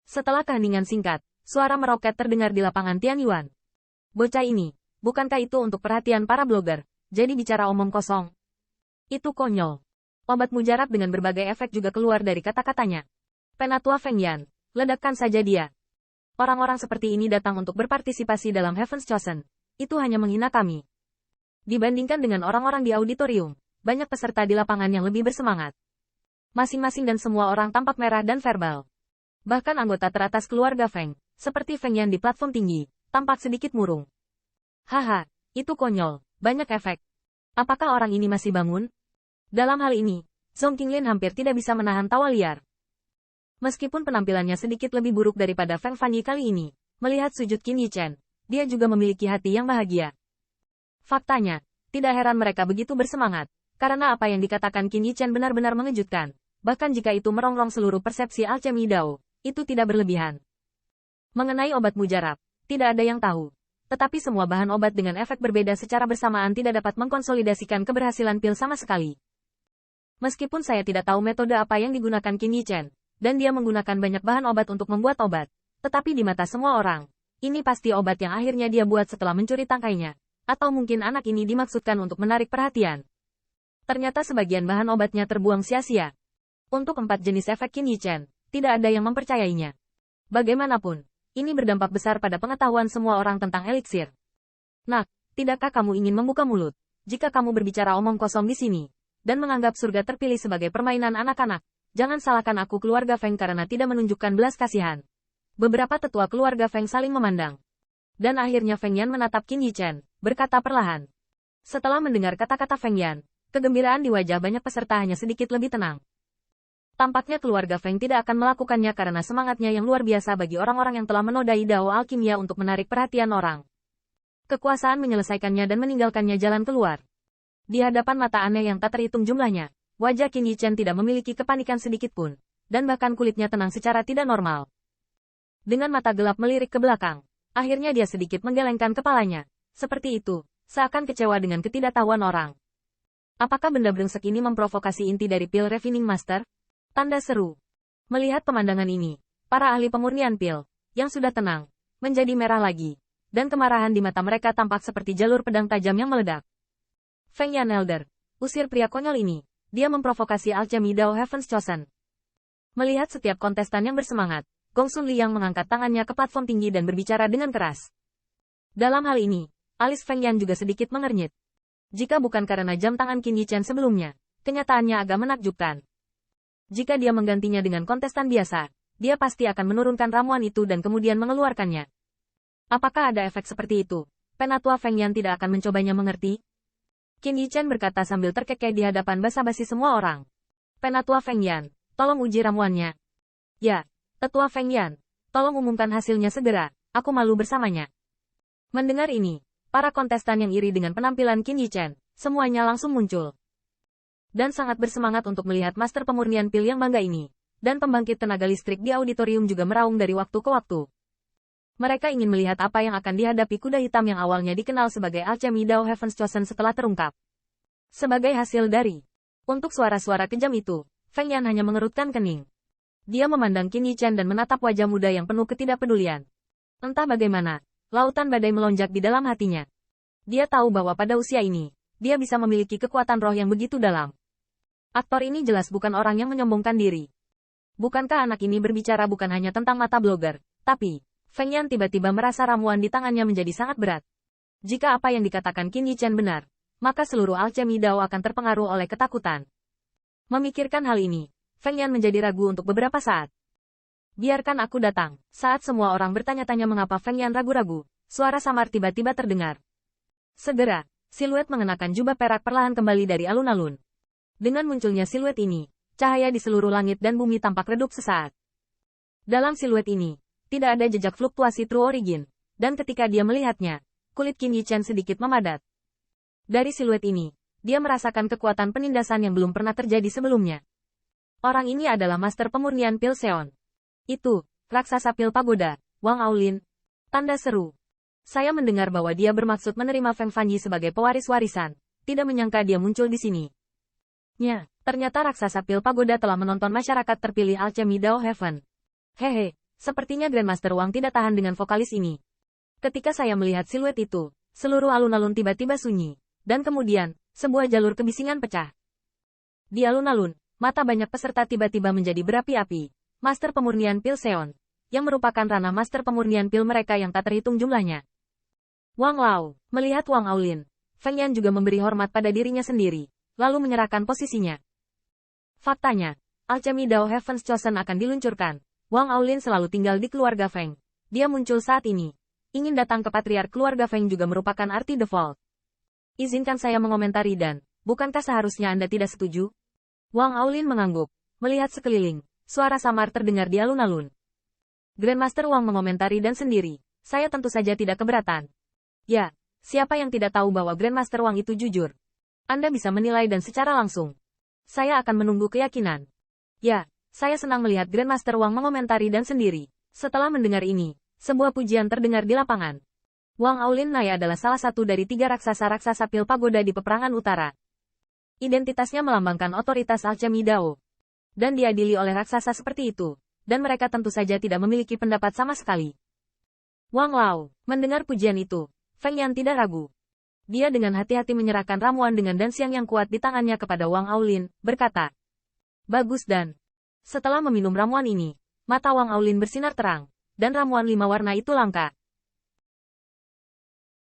Setelah keheningan singkat, suara meroket terdengar di lapangan Tianyuan. Bocah ini, bukankah itu untuk perhatian para blogger, jadi bicara omong kosong? Itu konyol. Obat mujarab dengan berbagai efek juga keluar dari kata-katanya. Penatua Feng Yan, ledakkan saja dia. Orang-orang seperti ini datang untuk berpartisipasi dalam Heaven's Chosen. Itu hanya menghina kami. Dibandingkan dengan orang-orang di auditorium, banyak peserta di lapangan yang lebih bersemangat. Masing-masing dan semua orang tampak merah dan verbal. Bahkan anggota teratas keluarga Feng, seperti Feng Yan di platform tinggi, tampak sedikit murung. Haha, itu konyol, banyak efek. Apakah orang ini masih bangun? Dalam hal ini, Zhong Qinglin hampir tidak bisa menahan tawa liar. Meskipun penampilannya sedikit lebih buruk daripada Feng Fanyi kali ini, melihat sujud Qin Yichen, dia juga memiliki hati yang bahagia. Faktanya, tidak heran mereka begitu bersemangat, karena apa yang dikatakan Qin Yichen benar-benar mengejutkan. Bahkan jika itu merongrong seluruh persepsi alchemy Dao, itu tidak berlebihan. Mengenai obat mujarab, tidak ada yang tahu. Tetapi semua bahan obat dengan efek berbeda secara bersamaan tidak dapat mengkonsolidasikan keberhasilan pil sama sekali. Meskipun saya tidak tahu metode apa yang digunakan Qin Yichen, dan dia menggunakan banyak bahan obat untuk membuat obat, tetapi di mata semua orang, ini pasti obat yang akhirnya dia buat setelah mencuri tangkainya. Atau mungkin anak ini dimaksudkan untuk menarik perhatian. Ternyata sebagian bahan obatnya terbuang sia-sia. Untuk 4 jenis efek Qin Yichen, tidak ada yang mempercayainya. Bagaimanapun, ini berdampak besar pada pengetahuan semua orang tentang eliksir. Nak, tidakkah kamu ingin membuka mulut, jika kamu berbicara omong kosong di sini, dan menganggap surga terpilih sebagai permainan anak-anak? Jangan salahkan aku keluarga Feng karena tidak menunjukkan belas kasihan. Beberapa tetua keluarga Feng saling memandang. Dan akhirnya Feng Yan menatap Qin Yichen, berkata perlahan. Setelah mendengar kata-kata Feng Yan, kegembiraan di wajah banyak peserta hanya sedikit lebih tenang. Tampaknya keluarga Feng tidak akan melakukannya karena semangatnya yang luar biasa bagi orang-orang yang telah menodai Dao Alkimia untuk menarik perhatian orang. Kekuasaan menyelesaikannya dan meninggalkannya jalan keluar. Di hadapan mata aneh yang tak terhitung jumlahnya, wajah Qin Yichen tidak memiliki kepanikan sedikit pun, dan bahkan kulitnya tenang secara tidak normal. Dengan mata gelap melirik ke belakang, akhirnya dia sedikit menggelengkan kepalanya. Seperti itu, seakan kecewa dengan ketidaktahuan orang. Apakah benda brengsek ini memprovokasi inti dari pil Refining Master? Tanda seru. Melihat pemandangan ini, para ahli pemurnian pil, yang sudah tenang, menjadi merah lagi, dan kemarahan di mata mereka tampak seperti jalur pedang tajam yang meledak. Feng Yan Elder, usir pria konyol ini, dia memprovokasi alchemy Dao Heaven's Chosen. Melihat setiap kontestan yang bersemangat, Gong Sun Liang mengangkat tangannya ke platform tinggi dan berbicara dengan keras. Dalam hal ini, alis Feng Yan juga sedikit mengernyit. Jika bukan karena jam tangan Qin Yichen sebelumnya, kenyataannya agak menakjubkan. Jika dia menggantinya dengan kontestan biasa, dia pasti akan menurunkan ramuan itu dan kemudian mengeluarkannya. Apakah ada efek seperti itu? Penatua Feng Yan tidak akan mencobanya mengerti? Qin Yichen berkata sambil terkekeh di hadapan basa-basi semua orang. Penatua Feng Yan, tolong uji ramuannya. Ya, Tetua Feng Yan, tolong umumkan hasilnya segera, aku malu bersamanya. Mendengar ini, para kontestan yang iri dengan penampilan Qin Yichen, semuanya langsung muncul. Dan sangat bersemangat untuk melihat master pemurnian pil yang bangga ini. Dan pembangkit tenaga listrik di auditorium juga meraung dari waktu ke waktu. Mereka ingin melihat apa yang akan dihadapi kuda hitam yang awalnya dikenal sebagai alchemy Dao Heaven's Chosen setelah terungkap. Sebagai hasil dari untuk suara-suara kejam itu, Feng Yan hanya mengerutkan kening. Dia memandang Qin Yichen dan menatap wajah muda yang penuh ketidakpedulian. Entah bagaimana, lautan badai melonjak di dalam hatinya. Dia tahu bahwa pada usia ini, dia bisa memiliki kekuatan roh yang begitu dalam. Aktor ini jelas bukan orang yang menyombongkan diri. Bukankah anak ini berbicara bukan hanya tentang mata blogger, tapi Feng Yan tiba-tiba merasa ramuan di tangannya menjadi sangat berat. Jika apa yang dikatakan Qin Yichen benar, maka seluruh alchemy Dao akan terpengaruh oleh ketakutan. Memikirkan hal ini, Feng Yan menjadi ragu untuk beberapa saat. Biarkan aku datang. Saat semua orang bertanya-tanya mengapa Feng Yan ragu-ragu, suara samar tiba-tiba terdengar. Segera, siluet mengenakan jubah perak perlahan kembali dari alun-alun. Dengan munculnya siluet ini, cahaya di seluruh langit dan bumi tampak redup sesaat. Dalam siluet ini, tidak ada jejak fluktuasi True Origin, dan ketika dia melihatnya, kulit Qin Yichen sedikit memadat. Dari siluet ini, dia merasakan kekuatan penindasan yang belum pernah terjadi sebelumnya. Orang ini adalah master pemurnian pil Seon. Itu, raksasa pil pagoda, Wang Aulin. Tanda seru. Saya mendengar bahwa dia bermaksud menerima Feng Fanyi sebagai pewaris warisan, tidak menyangka dia muncul di sini. Ternyata raksasa pil pagoda telah menonton masyarakat terpilih alchemy Dao Heaven. Hehe. Sepertinya Grandmaster Wang tidak tahan dengan vokalis ini. Ketika saya melihat siluet itu, seluruh alun-alun tiba-tiba sunyi. Dan kemudian, sebuah jalur kebisingan pecah. Di alun-alun, mata banyak peserta tiba-tiba menjadi berapi-api. Master pemurnian pil Seon, yang merupakan ranah master pemurnian pil mereka yang tak terhitung jumlahnya. Wang Lao, melihat Wang Aulin, Feng Yan juga memberi hormat pada dirinya sendiri, lalu menyerahkan posisinya. Faktanya, Alchemy Dao Heaven's Chosen akan diluncurkan. Wang Aulin selalu tinggal di keluarga Feng. Dia muncul saat ini. Ingin datang ke patriark keluarga Feng juga merupakan arti default. Izinkan saya mengomentari dan, bukankah seharusnya Anda tidak setuju? Wang Aulin mengangguk, melihat sekeliling. Suara samar terdengar di alun-alun. Grandmaster Wang mengomentari dan sendiri. Saya tentu saja tidak keberatan. Ya, siapa yang tidak tahu bahwa Grandmaster Wang itu jujur? Anda bisa menilai dan secara langsung. Saya akan menunggu keyakinan. Ya, saya senang melihat Grandmaster Wang mengomentari dan sendiri. Setelah mendengar ini, sebuah pujian terdengar di lapangan. Wang Aulin Nai adalah salah satu dari 3 raksasa-raksasa pil pagoda di peperangan utara. Identitasnya melambangkan otoritas Alchemy Dao. Dan diadili oleh raksasa seperti itu. Dan mereka tentu saja tidak memiliki pendapat sama sekali. Wang Lao, mendengar pujian itu, Feng Yan tidak ragu. Dia dengan hati-hati menyerahkan ramuan dengan dansiang yang kuat di tangannya kepada Wang Aulin, berkata, "Bagus dan..." Setelah meminum ramuan ini, mata Wang Aulin bersinar terang, dan ramuan 5 warna itu langka.